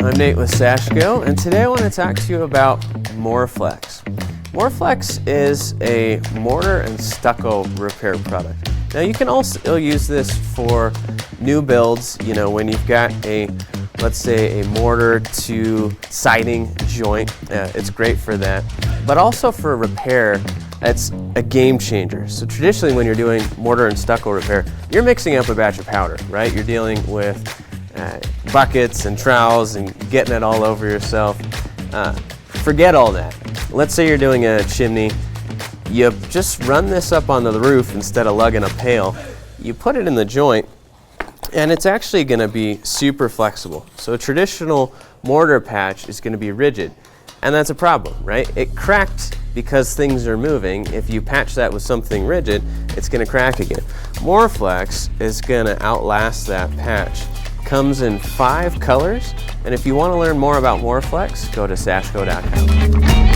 I'm Nate with Sashco, and today I want to talk to you about Mor-Flexx. Mor-Flexx is a mortar and stucco repair product. Now you can also use this for new builds, when you've got let's say a mortar to siding joint, it's great for that. But also for repair, it's a game changer. So traditionally when you're doing mortar and stucco repair, you're mixing up a batch of powder, right? You're dealing with buckets and trowels and getting it all over yourself. Forget all that. Let's say you're doing a chimney. You just run this up onto the roof instead of lugging a pail. You put it in the joint, and it's actually going to be super flexible. So a traditional mortar patch is going to be rigid, and that's a problem, right? It cracked because things are moving. If you patch that with something rigid, it's going to crack again. Mor-Flexx is going to outlast that patch. Comes in 5 colors, and if you want to learn more about Mor-Flexx, go to sashco.com.